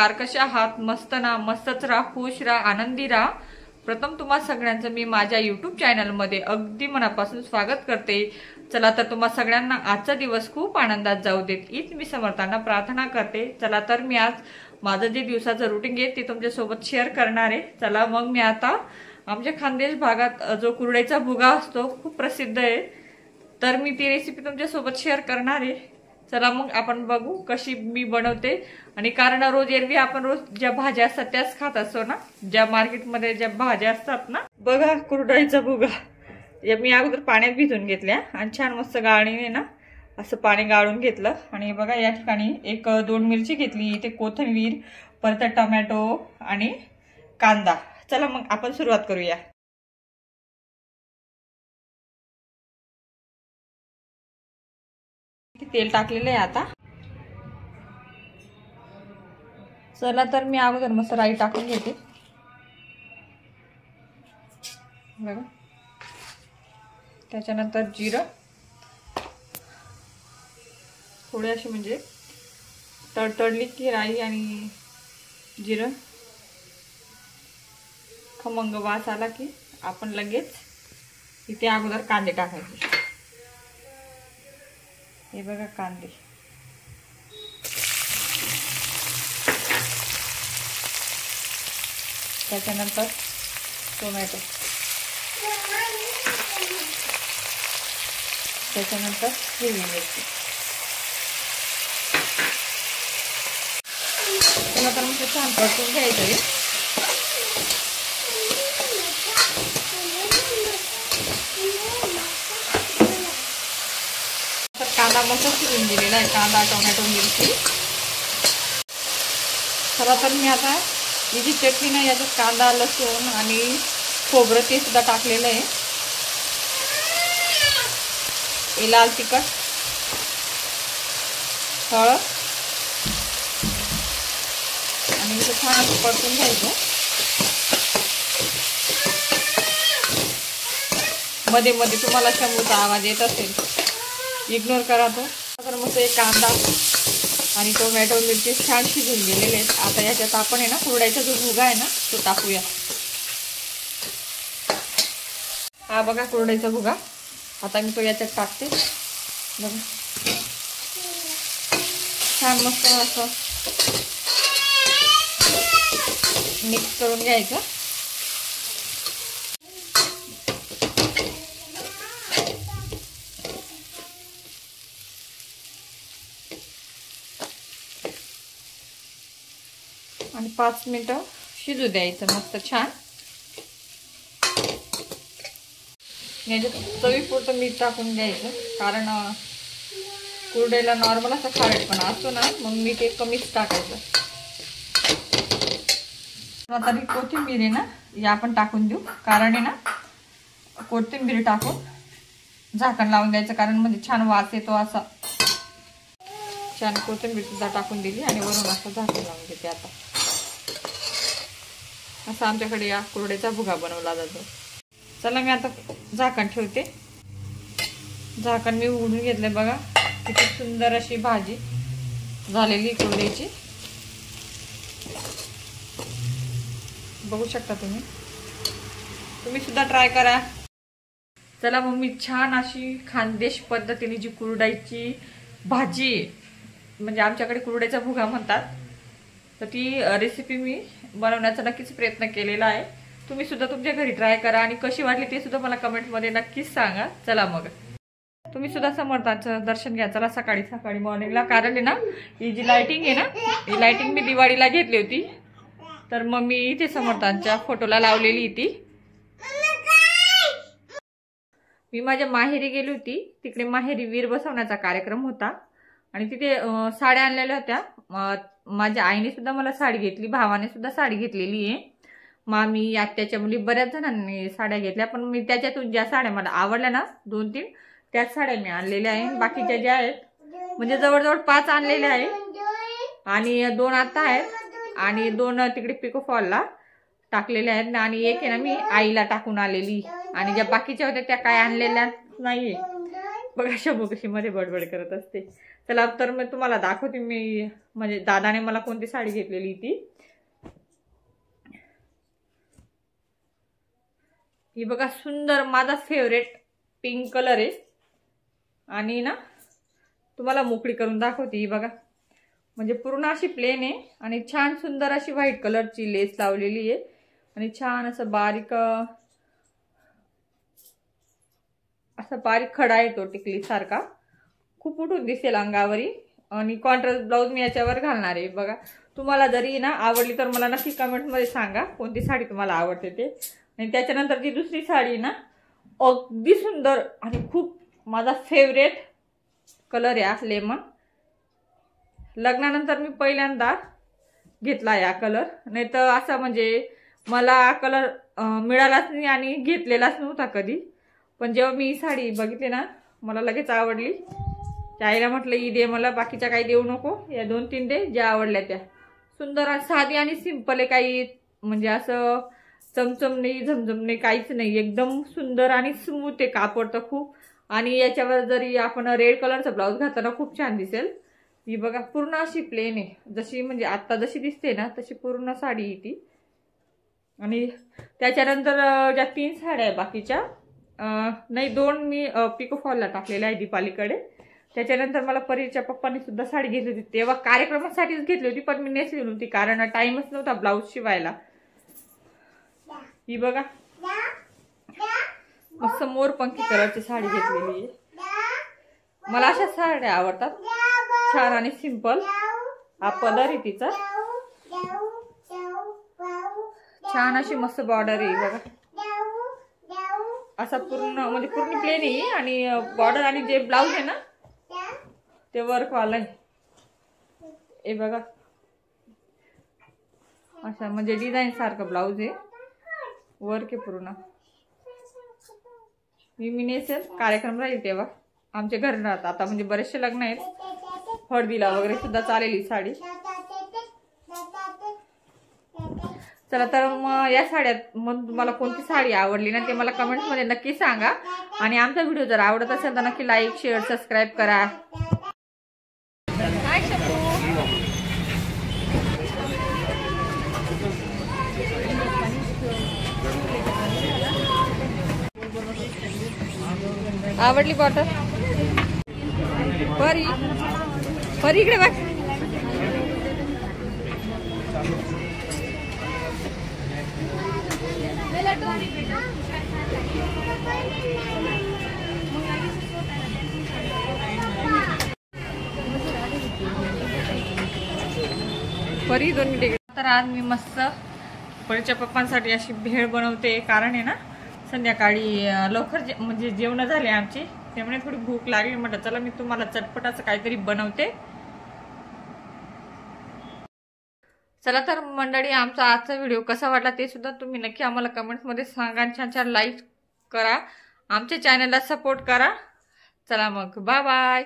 नमस्कार, कशा आहात? मस्त ना? मस्तच राहा, खुश राहा, आनंदी राहा। प्रथम तुम्हा सगळ्यांचं मी माझ्या YouTube चॅनलमध्ये अगदी मनापासून स्वागत करते। चला तर तुम्हा सगळ्यांना आजचा दिवस खूप आनंदात जाऊ देत हीच मी समर्थांना प्रार्थना करते। चला तर मी आज माझं जे दिवसाचं रुटीन आहे ते तुमच्या सोबत शेअर करणार आहे। चला मग मी आता आमच्या खानदेश भागात जो कुरडईचा भुगा असतो खूप प्रसिद्ध आहे, तर मी ती रेसिपी तुमच्या सोबत शेअर करणार आहे। चला मग आपण बघू कशी मी बनवते। आणि कारण रोज एरवी आपण रोज ज्या भाज्या असतात त्याच खात असतो ना, ज्या मार्केटमध्ये ज्या भाज्या असतात ना। बघा कुरडईचा भुगा या मी अगोदर पाण्यात भिजवून घेतल्या आणि छान मस्त गाळणीने ना असं पाणी गाळून घेतलं। आणि बघा या ठिकाणी एक 2 मिरची घेतली, इथे कोथिंबीर, परत टोमॅटो आणि कांदा। चला मग आपण सुरुवात करूया। तेल टाकलेलं आहे आता। चला तर मी अगोदर मस्त राई टाकून घेते बघा, त्याच्यानंतर जिरं थोडी अशी म्हणजे तडतडली की राई आणि जिरं खमंग वास आला की आपण लगेच इथे अगोदर कांदे टाकायचे। हे बघा कांदे, त्याच्यानंतर टोमॅटो, त्याच्यानंतर हिरवी मिरची। त्याला तर मग छान परतून घ्यायचं आहे। कांदा मस्त शिजून दिलेला आहे, कांदा टोमॅटो मिरची। चला तर मी आता ही जी चटणी ना याच्यात कांदा लसूण आणि खोबरं ते सुद्धा टाकलेलं आहे। हे लाल तिखट, हळद आणि इथं छान असं परतून घ्यायचं। मध्ये मध्ये तुम्हाला शंभूचा आवाज येत असेल, इग्नोर करा तो। तर मग एक कांदा आणि टोमॅटो मिरची छान शिजून गेलेले आहेत। आता याच्यात आपण आहे ना कुरडईचा जो भुगा आहे ना तो टाकूया। हा बघा कुरडईचा भुगा, आता मी तो याच्यात टाकते बघा। छान मस्त असं मिक्स करून घ्यायचं। आणि 5 मिनिटं शिजू द्यायचं मस्त छान। याच्यात चवीपुरतं मीठ टाकून घ्यायचं, कारण कुरडईला नॉर्मल असा खारटपणा असतो ना, मग मीठ एक कमीच टाकायचं। आता ही कोथिंबीर आहे ना या आपण टाकून देऊ, कारण आहे ना कोथिंबीर टाकून झाकण लावून द्यायचं, कारण म्हणजे छान वास येतो असा। छान कोथिंबीर सुद्धा टाकून दिली आणि वरून असं झाकण लावून देते। आता असा आमच्याकडे या कुरडईचा भुगा बनवला जातो। चला मी आता झाकण ठेवते। झाकण मी उघडून घेतले बघा, किती सुंदर अशी भाजी झालेली कुरडईची, बघू शकता तुम्ही सुद्धा ट्राय करा। चला मग मी छान अशी खानदेश पद्धतीने जी कुरडईची भाजी, म्हणजे आमच्याकडे कुरडईचा भुगा म्हणतात, तर ती रेसिपी मी बनवण्याचा नक्कीच प्रयत्न केलेला आहे। तुम्ही सुद्धा तुमच्या घरी ट्राय करा आणि कशी वाटली ते सुद्धा मला कमेंटमध्ये नक्कीच सांगा। चला मग तुम्ही सुद्धा समर्थांचं दर्शन घ्या चला सकाळी सकाळी मॉर्निंगला, कारण आहे ना ही जी लाइटिंग आहे ना, ही लाइटिंग मी दिवाळीला घेतली होती, तर मग मी इथे समर्थांच्या फोटोला लावलेली ती। मी माझ्या माहेरी गेली होती, तिकडे माहेरी वीर बसवण्याचा कार्यक्रम होता आणि तिथे साड्या आणलेल्या होत्या। माझ्या आईने सुद्धा मला साडी घेतली, भावाने सुद्धा साडी घेतलेली आहे, मामी आत्याच्या मुली बऱ्याच जणांनी साड्या घेतल्या, पण मी त्याच्यातून ज्या साड्या मला आवडल्या ना 2-3 त्याच साड्या मी आणलेल्या आहे। बाकीच्या ज्या आहेत म्हणजे जवळजवळ 5 आणलेल्या आहे आणि 2 आता आहेत आणि 2 तिकडे पिको फॉलला टाकलेल्या आहेत आणि एक आहे ना मी आईला टाकून आलेली, आणि ज्या बाकीच्या होत्या त्या काय आणलेल्या नाहीये। बघा शंभू कशी मध्ये बडबड करत असते। चला तर मी तुम्हाला दाखवते मी म्हणजे दादाने मला कोणती साडी घेतलेली ती। ही बघा सुंदर माझा फेवरेट पिंक कलर आहे आणि ना तुम्हाला मोकळी करून दाखवते। ही बघा म्हणजे पूर्ण अशी प्लेन आहे आणि छान सुंदर अशी व्हाईट कलरची लेस लावलेली आहे आणि छान असं बारीक खडा आहे तो टिकली सारखा, खूप उठून दिसेल अंगावरी आणि कॉन्ट्रास्ट ब्लाउज मी याच्यावर घालणार आहे। बघा तुम्हाला जरी ना आवडली तर मला नक्की कमेंट मध्ये सांगा कोणती साडी तुम्हाला आवडते ते। आणि त्याच्यानंतर जी दुसरी साडी ना अगदी सुंदर आणि खूप माझा फेवरेट कलर आहे लेमन। लग्नानंतर मी पहिल्यांदा घेतला या कलर, नाही तर असा म्हणजे मला कलर मिळालाच नाही आणि घेतलेलाच नव्हता कधी। पण जेव्हा मी ही साडी बघितली ना मला लगेच आवडली। आईला म्हटलं ही दे मला, बाकीच्या काही देऊ नको, या 2-3 दे ज्या आवडल्या त्या। सुंदर आणि साधी आणि सिंपल आहे, काही म्हणजे असं चमचम नाही झमझम नाही काहीच नाही, एकदम सुंदर आणि स्मूथ आहे कापड तर खूप। आणि याच्यावर जरी आपण रेड कलरचा ब्लाउज घातला खूप छान दिसेल। ही बघा पूर्ण अशी प्लेन आहे, जशी म्हणजे आता जशी दिसते ना तशी पूर्ण साडी आहे ती। आणि त्याच्यानंतर ज्या 3 साड्या आहे बाकीच्या नाही 2 मी पिको फॉलला टाकलेल्या आहे दीपालीकडे। त्याच्यानंतर मला परीच्या पप्पांनी सुद्धा साडी घेतली होती, तेव्हा कार्यक्रमासाठीच घेतली होती पण मी नेसली नव्हती कारण टाइमच नव्हता ब्लाउज शिवायला। ही बघा मस्त मोरपंखी कलरची साडी घेतलेली आहे। मला अशा साड्या आवडतात, छान आणि सिंपल। हा पदर आहे तिचा, छान अशी मस्त बॉर्डर आहे बघा, असा पूर्ण म्हणजे पूर्ण प्लेन आहे आणि बॉर्डर आणि जे ब्लाउज आहे ना ते वर्क वाला आहे। हे बघा असा म्हणजे डिझाईन सारखं ब्लाउज आहे, वर्क आहे पूर्ण। मी नेसेल कार्यक्रम राहील तेव्हा, आमच्या घरी राहतात आता म्हणजे बरेचसे लग्न आहेत, हळदीला वगैरे सुद्धा चालेल ही साडी। चला तर मग या साड्यात मग तुम्हाला कोणती साडी आवडली ना ते मला कमेंट्स मध्ये नक्की सांगा। आणि आमचा व्हिडिओ जर आवडत असेल तर नक्की लाईक शेअर सबस्क्राईब करा। आवडली बॉटल परी परी इकडे बघ। परी 2 मिनिटे। तर आज मी मस्त परीच्या पप्पांसाठी अशी भेळ बनवते, कारण आहे ना संध्याकाळी लवकर म्हणजे जेवण झाले आमची, त्यामुळे थोडी भूक लागली, म्हटलं चला मी तुम्हाला चटपट असं काहीतरी बनवते। चला तर मंडळी आमचा आजचा व्हिडिओ कसा वाटला ते सुद्धा तुम्ही नक्की आम्हाला कमेंट्स मध्ये सांगा, छान छान लाईक करा, आमच्या चॅनलला सपोर्ट करा। चला मग बाय बाय।